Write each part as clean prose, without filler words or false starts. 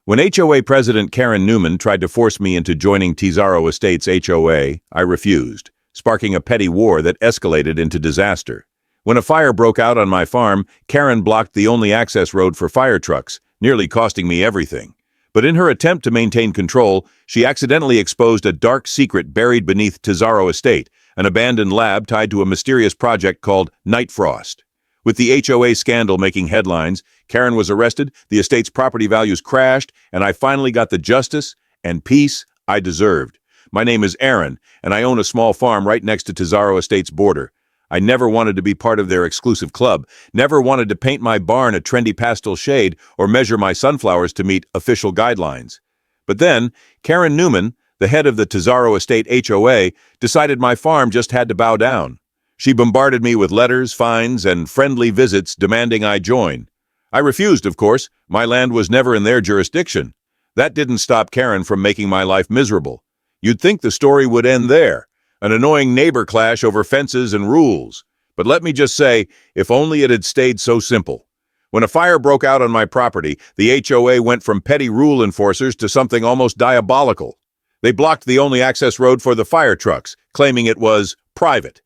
When HOA President Karen Newman tried to force me into joining Tizaro Estate's HOA, I refused, sparking a petty war that escalated into disaster. When a fire broke out on my farm, Karen blocked the only access road for fire trucks, nearly costing me everything. But in her attempt to maintain control, she accidentally exposed a dark secret buried beneath Tizaro Estate, an abandoned lab tied to a mysterious project called Night Frost. With the HOA scandal making headlines, Karen was arrested, the estate's property values crashed, and I finally got the justice and peace I deserved. My name is Aaron, and I own a small farm right next to Tizaro Estate's border. I never wanted to be part of their exclusive club, never wanted to paint my barn a trendy pastel shade or measure my sunflowers to meet official guidelines. But then, Karen Newman, the head of the Tizaro Estate HOA, decided my farm just had to bow down. She bombarded me with letters, fines, and friendly visits demanding I join. I refused, of course. My land was never in their jurisdiction. That didn't stop Karen from making my life miserable. You'd think the story would end there, an annoying neighbor clash over fences and rules. But let me just say, if only it had stayed so simple. When a fire broke out on my property, the HOA went from petty rule enforcers to something almost diabolical. They blocked the only access road for the fire trucks, claiming it was private.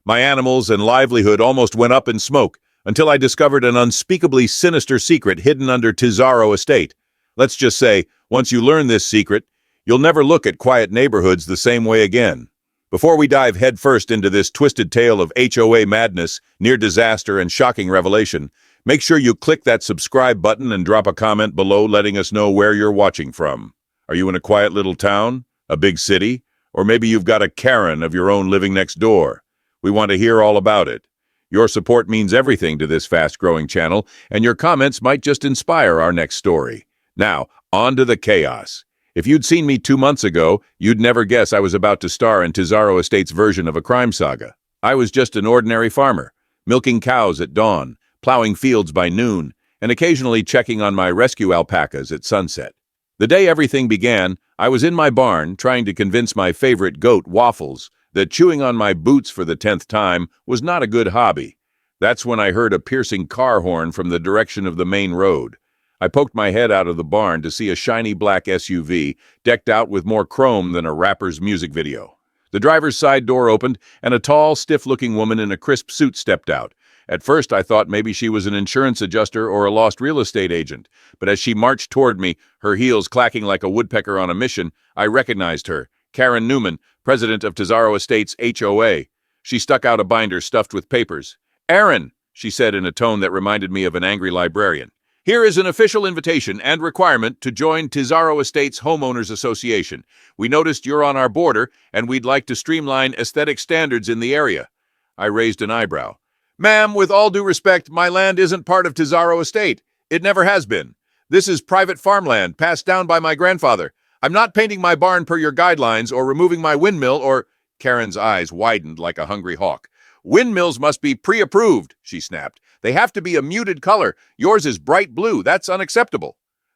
My animals and livelihood almost went up in smoke until I discovered an unspeakably sinister secret hidden under Tizaro Estate. Let's just say, once you learn this secret, you'll never look at quiet neighborhoods the same way again. Before we dive headfirst into this twisted tale of HOA madness, near disaster, and shocking revelation, make sure you click that subscribe button and drop a comment below letting us know where you're watching from. Are you in a quiet little town, a big city, or maybe you've got a Karen of your own living next door? We want to hear all about it. Your support means everything to this fast-growing channel, and your comments might just inspire our next story. Now, on to the chaos. If you'd seen me 2 months ago, you'd never guess I was about to star in Tizaro Estate's version of a crime saga. I was just an ordinary farmer, milking cows at dawn, plowing fields by noon, and occasionally checking on my rescue alpacas at sunset. The day everything began, I was in my barn trying to convince my favorite goat, Waffles, that chewing on my boots for the 10th time was not a good hobby. That's when I heard a piercing car horn from the direction of the main road. I poked my head out of the barn to see a shiny black SUV decked out with more chrome than a rapper's music video. The driver's side door opened, and a tall, stiff-looking woman in a crisp suit stepped out. At first, I thought maybe she was an insurance adjuster or a lost real estate agent, but as she marched toward me, her heels clacking like a woodpecker on a mission, I recognized her. Karen Newman, president of Tizaro Estate's HOA. She stuck out a binder stuffed with papers. "Aaron," she said in a tone that reminded me of an angry librarian, "here is an official invitation and requirement to join Tizaro Estate's Homeowners Association. We noticed you're on our border, and we'd like to streamline aesthetic standards in the area." I raised an eyebrow. "Ma'am, with all due respect, my land isn't part of Tizaro Estate. It never has been. This is private farmland passed down by my grandfather. I'm not painting my barn per your guidelines or removing my windmill or—" Karen's eyes widened like a hungry hawk. "Windmills must be pre-approved," she snapped. "They have to be a muted color. Yours is bright blue. That's unacceptable."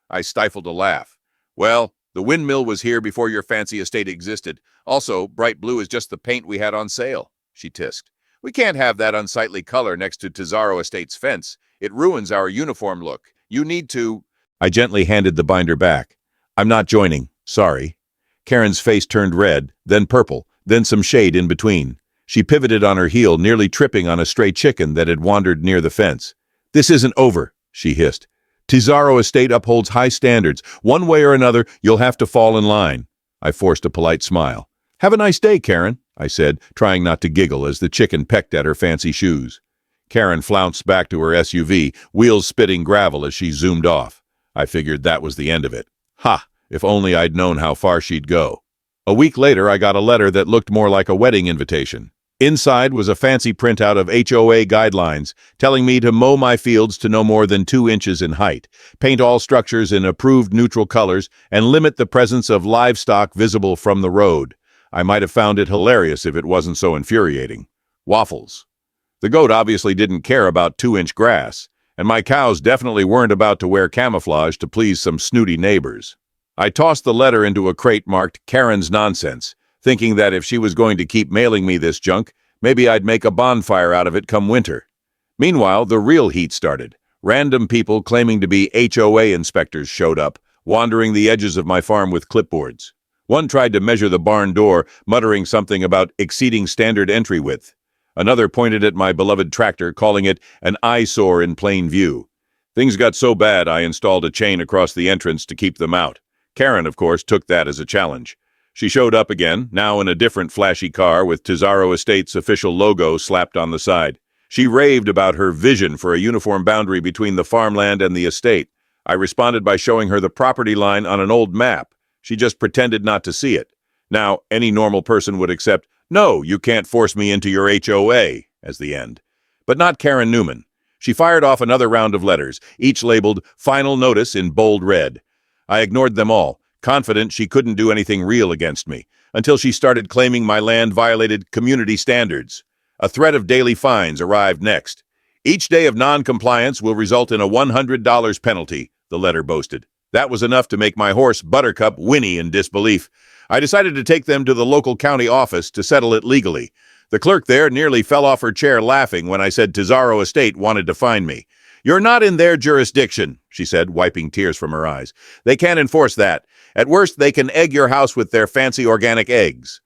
I stifled a laugh. "Well, the windmill was here before your fancy estate existed. Also, bright blue is just the paint we had on sale," she tisked. "We can't have that unsightly color next to Tizaro Estate's fence. It ruins our uniform look. You need to—" I gently handed the binder back. "I'm not joining. Sorry." Karen's face turned red, then purple, then some shade in between. She pivoted on her heel, nearly tripping on a stray chicken that had wandered near the fence. "This isn't over," she hissed. "Tizaro Estate upholds high standards. One way or another, you'll have to fall in line." I forced a polite smile. "Have a nice day, Karen," I said, trying not to giggle as the chicken pecked at her fancy shoes. Karen flounced back to her SUV, wheels spitting gravel as she zoomed off. I figured that was the end of it. Ha! If only I'd known how far she'd go. A week later, I got a letter that looked more like a wedding invitation. Inside was a fancy printout of HOA guidelines, telling me to mow my fields to no more than 2 inches in height, paint all structures in approved neutral colors, and limit the presence of livestock visible from the road. I might have found it hilarious if it wasn't so infuriating. Waffles. The goat obviously didn't care about 2-inch grass, and my cows definitely weren't about to wear camouflage to please some snooty neighbors. I tossed the letter into a crate marked Karen's Nonsense, thinking that if she was going to keep mailing me this junk, maybe I'd make a bonfire out of it come winter. Meanwhile, the real heat started. Random people claiming to be HOA inspectors showed up, wandering the edges of my farm with clipboards. One tried to measure the barn door, muttering something about exceeding standard entry width. Another pointed at my beloved tractor, calling it an eyesore in plain view. Things got so bad I installed a chain across the entrance to keep them out. Karen, of course, took that as a challenge. She showed up again, now in a different flashy car with Tizaro Estate's official logo slapped on the side. She raved about her vision for a uniform boundary between the farmland and the estate. I responded by showing her the property line on an old map. She just pretended not to see it. Now, any normal person would accept, "No, you can't force me into your HOA," as the end. But not Karen Newman. She fired off another round of letters, each labeled "Final Notice" in bold red. I ignored them all, confident she couldn't do anything real against me, until she started claiming my land violated community standards. A threat of daily fines arrived next. "Each day of non-compliance will result in a $100 penalty," the letter boasted. That was enough to make my horse Buttercup whinny in disbelief. I decided to take them to the local county office to settle it legally. The clerk there nearly fell off her chair laughing when I said Tizaro Estate wanted to fine me. "You're not in their jurisdiction," she said, wiping tears from her eyes. "They can't enforce that. At worst, they can egg your house with their fancy organic eggs."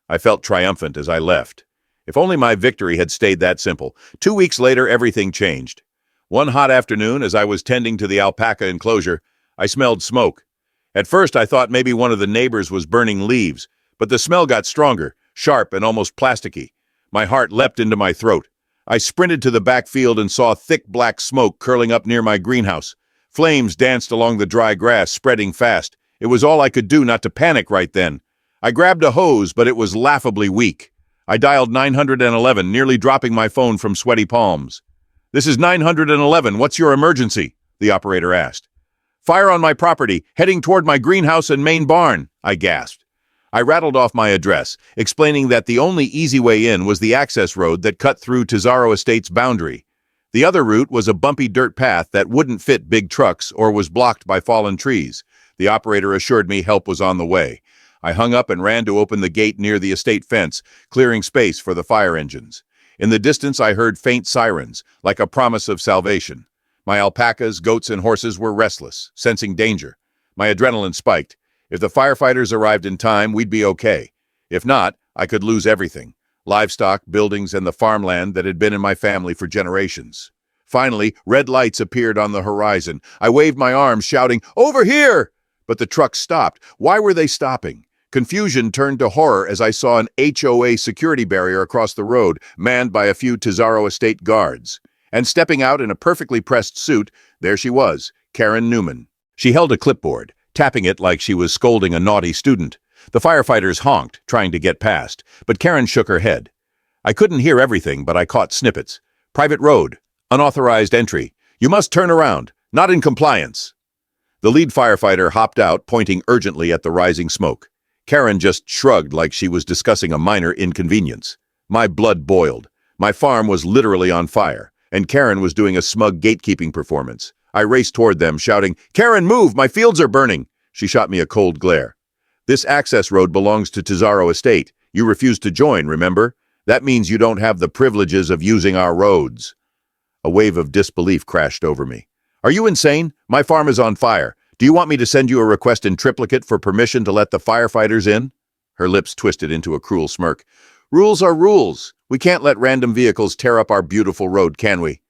I felt triumphant as I left. If only my victory had stayed that simple. 2 weeks later, everything changed. One hot afternoon, as I was tending to the alpaca enclosure, I smelled smoke. At first, I thought maybe one of the neighbors was burning leaves, but the smell got stronger, sharp and almost plasticky. My heart leapt into my throat. I sprinted to the back field and saw thick black smoke curling up near my greenhouse. Flames danced along the dry grass, spreading fast. It was all I could do not to panic right then. I grabbed a hose, but it was laughably weak. I dialed 911, nearly dropping my phone from sweaty palms. "This is 911. What's your emergency?" the operator asked. "Fire on my property, heading toward my greenhouse and main barn," I gasped. I rattled off my address, explaining that the only easy way in was the access road that cut through Tizaro Estate's boundary. The other route was a bumpy dirt path that wouldn't fit big trucks or was blocked by fallen trees. The operator assured me help was on the way. I hung up and ran to open the gate near the estate fence, clearing space for the fire engines. In the distance, I heard faint sirens, like a promise of salvation. My alpacas, goats, and horses were restless, sensing danger. My adrenaline spiked. If the firefighters arrived in time, we'd be okay. If not, I could lose everything: livestock, buildings, and the farmland that had been in my family for generations. Finally, red lights appeared on the horizon. I waved my arms, shouting, "Over here!" But the trucks stopped. Why were they stopping? Confusion turned to horror as I saw an HOA security barrier across the road, manned by a few Tizaro Estate guards. And stepping out in a perfectly pressed suit, there she was, Karen Newman. She held a clipboard, tapping it like she was scolding a naughty student. The firefighters honked, trying to get past, but Karen shook her head. I couldn't hear everything, but I caught snippets. "Private road. Unauthorized entry. You must turn around. Not in compliance." The lead firefighter hopped out, pointing urgently at the rising smoke. Karen just shrugged like she was discussing a minor inconvenience. My blood boiled. My farm was literally on fire, and Karen was doing a smug gatekeeping performance. I raced toward them, shouting, "Karen, move! My fields are burning!" She shot me a cold glare. "This access road belongs to Tizaro Estate. You refused to join, remember? That means you don't have the privileges of using our roads." A wave of disbelief crashed over me. "Are you insane? My farm is on fire. Do you want me to send you a request in triplicate for permission to let the firefighters in?" Her lips twisted into a cruel smirk. "Rules are rules. We can't let random vehicles tear up our beautiful road, can we?"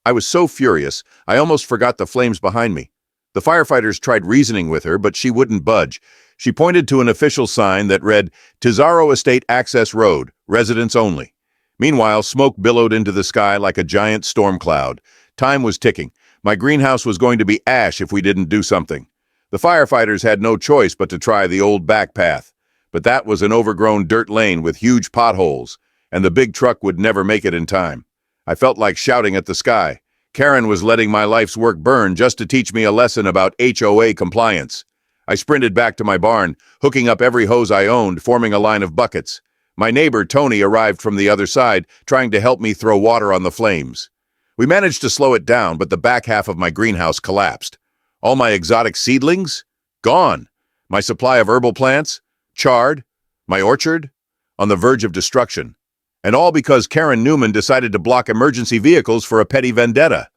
I was so furious, I almost forgot the flames behind me. The firefighters tried reasoning with her, but she wouldn't budge. She pointed to an official sign that read, "Tizaro Estate Access Road, Residents Only." Meanwhile, smoke billowed into the sky like a giant storm cloud. Time was ticking. My greenhouse was going to be ash if we didn't do something. The firefighters had no choice but to try the old back path. But that was an overgrown dirt lane with huge potholes, and the big truck would never make it in time. I felt like shouting at the sky. Karen was letting my life's work burn just to teach me a lesson about HOA compliance. I sprinted back to my barn, hooking up every hose I owned, forming a line of buckets. My neighbor, Tony, arrived from the other side, trying to help me throw water on the flames. We managed to slow it down, but the back half of my greenhouse collapsed. All my exotic seedlings? Gone. My supply of herbal plants? Charred. My orchard? On the verge of destruction. And all because Karen Newman decided to block emergency vehicles for a petty vendetta.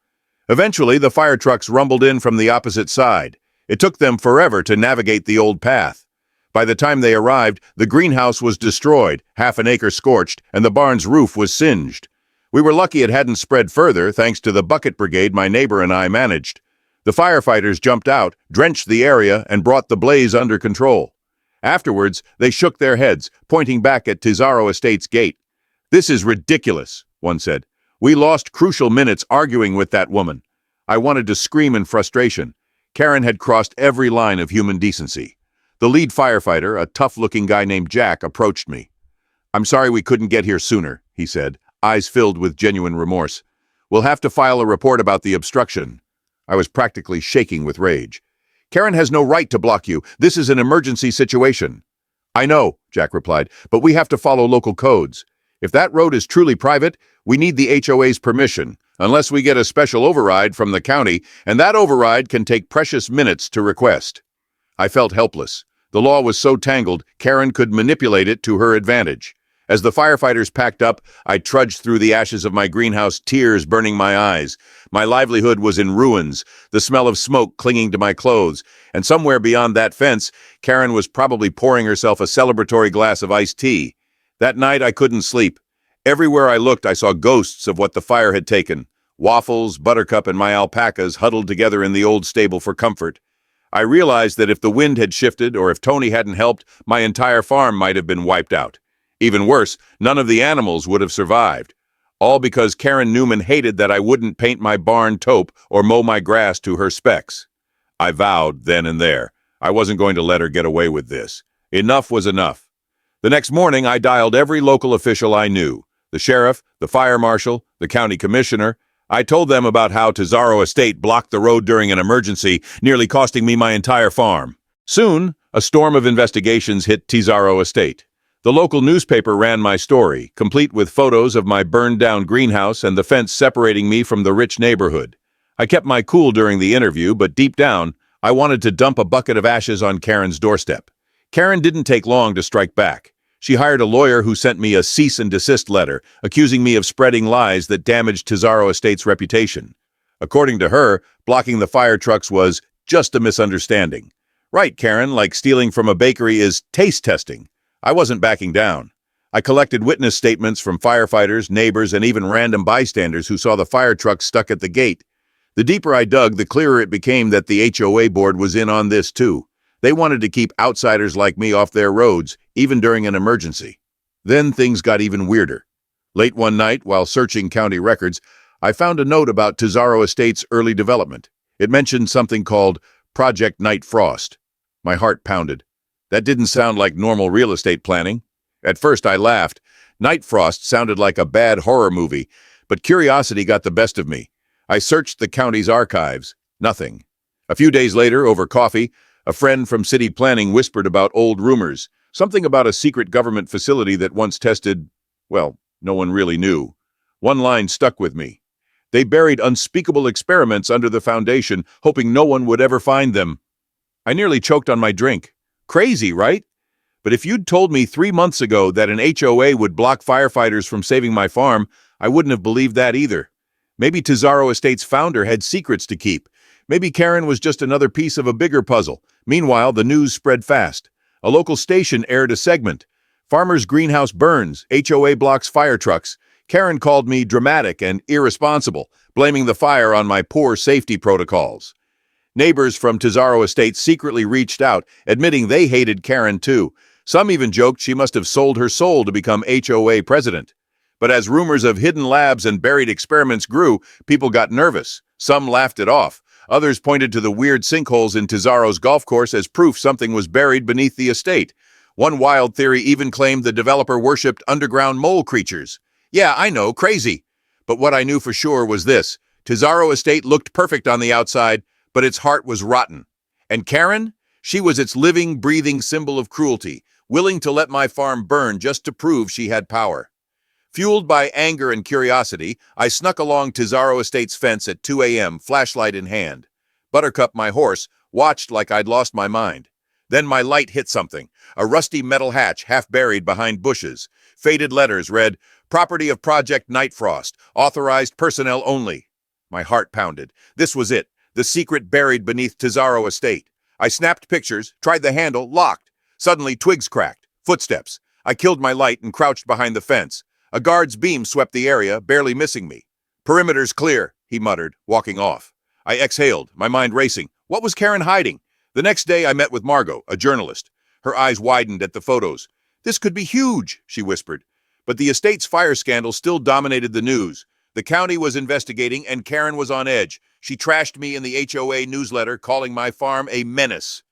Eventually, the fire trucks rumbled in from the opposite side. It took them forever to navigate the old path. By the time they arrived, the greenhouse was destroyed, half an acre scorched, and the barn's roof was singed. We were lucky it hadn't spread further thanks to the bucket brigade my neighbor and I managed. The firefighters jumped out, drenched the area, and brought the blaze under control. Afterwards, they shook their heads, pointing back at Tizaro Estate's gate. "This is ridiculous," one said. "We lost crucial minutes arguing with that woman." I wanted to scream in frustration. Karen had crossed every line of human decency. The lead firefighter, a tough-looking guy named Jack, approached me. "I'm sorry we couldn't get here sooner," he said, eyes filled with genuine remorse. "We'll have to file a report about the obstruction." I was practically shaking with rage. "Karen has no right to block you. This is an emergency situation." "I know," Jack replied, "but we have to follow local codes. If that road is truly private, we need the HOA's permission, unless we get a special override from the county, and that override can take precious minutes to request." I felt helpless. The law was so tangled, Karen could manipulate it to her advantage. As the firefighters packed up, I trudged through the ashes of my greenhouse, tears burning my eyes. My livelihood was in ruins, the smell of smoke clinging to my clothes, and somewhere beyond that fence, Karen was probably pouring herself a celebratory glass of iced tea. That night, I couldn't sleep. Everywhere I looked, I saw ghosts of what the fire had taken. Waffles, Buttercup, and my alpacas huddled together in the old stable for comfort. I realized that if the wind had shifted or if Tony hadn't helped, my entire farm might have been wiped out. Even worse, none of the animals would have survived. All because Karen Newman hated that I wouldn't paint my barn taupe or mow my grass to her specs. I vowed then and there, I wasn't going to let her get away with this. Enough was enough. The next morning, I dialed every local official I knew. The sheriff, the fire marshal, the county commissioner. I told them about how Tizaro Estate blocked the road during an emergency, nearly costing me my entire farm. Soon, a storm of investigations hit Tizaro Estate. The local newspaper ran my story, complete with photos of my burned-down greenhouse and the fence separating me from the rich neighborhood. I kept my cool during the interview, but deep down, I wanted to dump a bucket of ashes on Karen's doorstep. Karen didn't take long to strike back. She hired a lawyer who sent me a cease and desist letter, accusing me of spreading lies that damaged Tizaro Estate's reputation. According to her, blocking the fire trucks was just a misunderstanding. Right, Karen, like stealing from a bakery is taste testing. I wasn't backing down. I collected witness statements from firefighters, neighbors, and even random bystanders who saw the fire truck stuck at the gate. The deeper I dug, the clearer it became that the HOA board was in on this too. They wanted to keep outsiders like me off their roads, even during an emergency. Then things got even weirder. Late one night, while searching county records, I found a note about Tizaro Estate's early development. It mentioned something called Project Night Frost. My heart pounded. That didn't sound like normal real estate planning. At first I laughed. Night Frost sounded like a bad horror movie, but curiosity got the best of me. I searched the county's archives. Nothing. A few days later, over coffee, a friend from city planning whispered about old rumors, something about a secret government facility that once tested, well, no one really knew. One line stuck with me. They buried unspeakable experiments under the foundation, hoping no one would ever find them. I nearly choked on my drink. Crazy, right? But if you'd told me 3 months ago that an HOA would block firefighters from saving my farm, I wouldn't have believed that either. Maybe Tizaro Estate's founder had secrets to keep. Maybe Karen was just another piece of a bigger puzzle. Meanwhile, the news spread fast. A local station aired a segment. Farmer's greenhouse burns, HOA blocks fire trucks. Karen called me dramatic and irresponsible, blaming the fire on my poor safety protocols. Neighbors from Tizaro Estate secretly reached out, admitting they hated Karen too. Some even joked she must have sold her soul to become HOA president. But as rumors of hidden labs and buried experiments grew, people got nervous. Some laughed it off. Others pointed to the weird sinkholes in Tizaro's golf course as proof something was buried beneath the estate. One wild theory even claimed the developer worshipped underground mole creatures. Yeah, I know, crazy. But what I knew for sure was this. Tizaro Estate looked perfect on the outside, but its heart was rotten. And Karen? She was its living, breathing symbol of cruelty, willing to let my farm burn just to prove she had power. Fueled by anger and curiosity, I snuck along Tizaro Estate's fence at 2 a.m., flashlight in hand. Buttercup, my horse, watched like I'd lost my mind. Then my light hit something, a rusty metal hatch half buried behind bushes. Faded letters read, "Property of Project Night Frost, authorized personnel only." My heart pounded. This was it, the secret buried beneath Tizaro Estate. I snapped pictures, tried the handle, locked. Suddenly, twigs cracked. Footsteps. I killed my light and crouched behind the fence. A guard's beam swept the area, barely missing me. "Perimeter's clear," he muttered, walking off. I exhaled, my mind racing. What was Karen hiding? The next day, I met with Margot, a journalist. Her eyes widened at the photos. "This could be huge," she whispered. But the estate's fire scandal still dominated the news. The county was investigating, and Karen was on edge. She trashed me in the HOA newsletter, calling my farm a menace.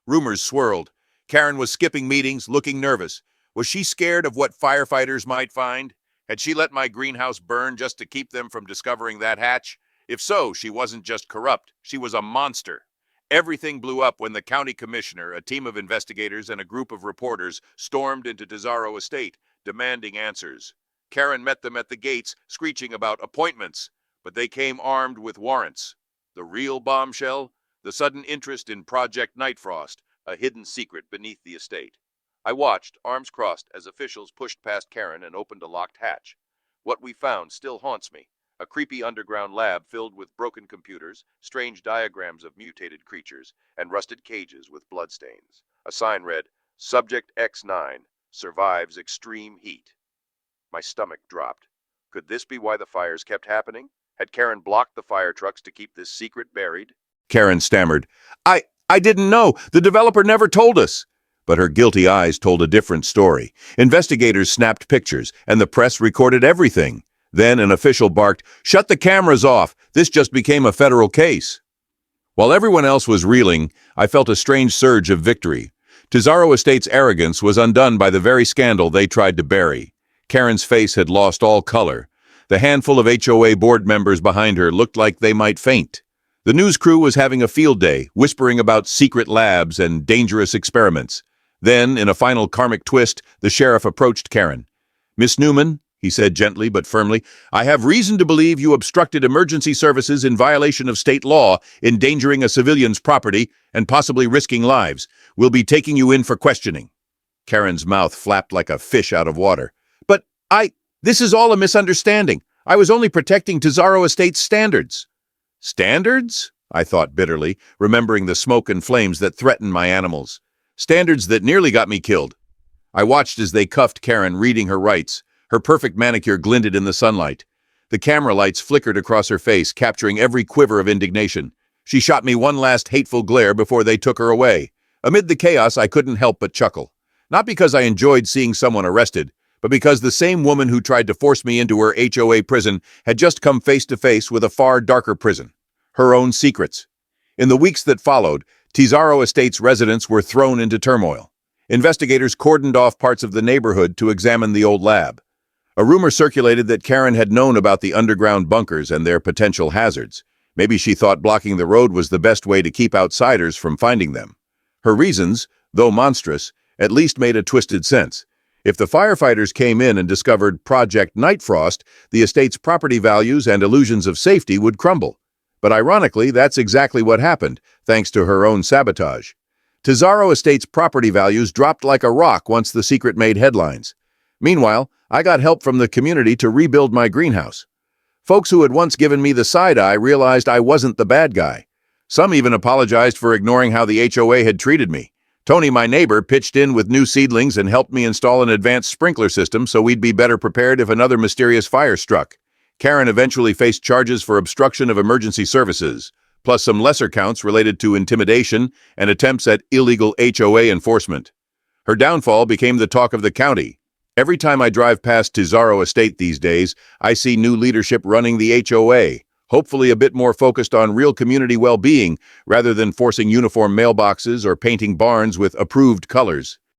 Rumors swirled. Karen was skipping meetings, looking nervous. Was she scared of what firefighters might find? Had she let my greenhouse burn just to keep them from discovering that hatch? If so, she wasn't just corrupt, she was a monster. Everything blew up when the county commissioner, a team of investigators, and a group of reporters stormed into Tizaro Estate, demanding answers. Karen met them at the gates, screeching about appointments, but they came armed with warrants. The real bombshell? The sudden interest in Project Nightfrost, a hidden secret beneath the estate. I watched, arms crossed, as officials pushed past Karen and opened a locked hatch. What we found still haunts me. A creepy underground lab filled with broken computers, strange diagrams of mutated creatures, and rusted cages with bloodstains. A sign read, "Subject X9, survives extreme heat." My stomach dropped. Could this be why the fires kept happening? Had Karen blocked the fire trucks to keep this secret buried? Karen stammered, I didn't know. The developer never told us." But her guilty eyes told a different story. Investigators snapped pictures, and the press recorded everything. Then an official barked, "Shut the cameras off. This just became a federal case." While everyone else was reeling, I felt a strange surge of victory. Tizaro Estate's arrogance was undone by the very scandal they tried to bury. Karen's face had lost all color. The handful of HOA board members behind her looked like they might faint. The news crew was having a field day, whispering about secret labs and dangerous experiments. Then, in a final karmic twist, the sheriff approached Karen. "Miss Newman," he said gently but firmly, "I have reason to believe you obstructed emergency services in violation of state law, endangering a civilian's property and possibly risking lives. We'll be taking you in for questioning." Karen's mouth flapped like a fish out of water. "But this is all a misunderstanding. I was only protecting Tizaro Estate's standards." "Standards?" I thought bitterly, remembering the smoke and flames that threatened my animals. Standards that nearly got me killed. I watched as they cuffed Karen, reading her rights. Her perfect manicure glinted in the sunlight. The camera lights flickered across her face, capturing every quiver of indignation. She shot me one last hateful glare before they took her away. Amid the chaos, I couldn't help but chuckle. Not because I enjoyed seeing someone arrested, but because the same woman who tried to force me into her HOA prison had just come face to face with a far darker prison. Her own secrets. In the weeks that followed, Tizaro Estate's residents were thrown into turmoil. Investigators cordoned off parts of the neighborhood to examine the old lab. A rumor circulated that Karen had known about the underground bunkers and their potential hazards. Maybe she thought blocking the road was the best way to keep outsiders from finding them. Her reasons, though monstrous, at least made a twisted sense. If the firefighters came in and discovered Project Nightfrost, the estate's property values and illusions of safety would crumble. But ironically, that's exactly what happened, thanks to her own sabotage. Tizaro Estate's property values dropped like a rock once the secret made headlines. Meanwhile, I got help from the community to rebuild my greenhouse. Folks who had once given me the side-eye realized I wasn't the bad guy. Some even apologized for ignoring how the HOA had treated me. Tony, my neighbor, pitched in with new seedlings and helped me install an advanced sprinkler system so we'd be better prepared if another mysterious fire struck. Karen eventually faced charges for obstruction of emergency services, plus some lesser counts related to intimidation and attempts at illegal HOA enforcement. Her downfall became the talk of the county. Every time I drive past Tizaro Estate these days, I see new leadership running the HOA, hopefully a bit more focused on real community well-being rather than forcing uniform mailboxes or painting barns with approved colors.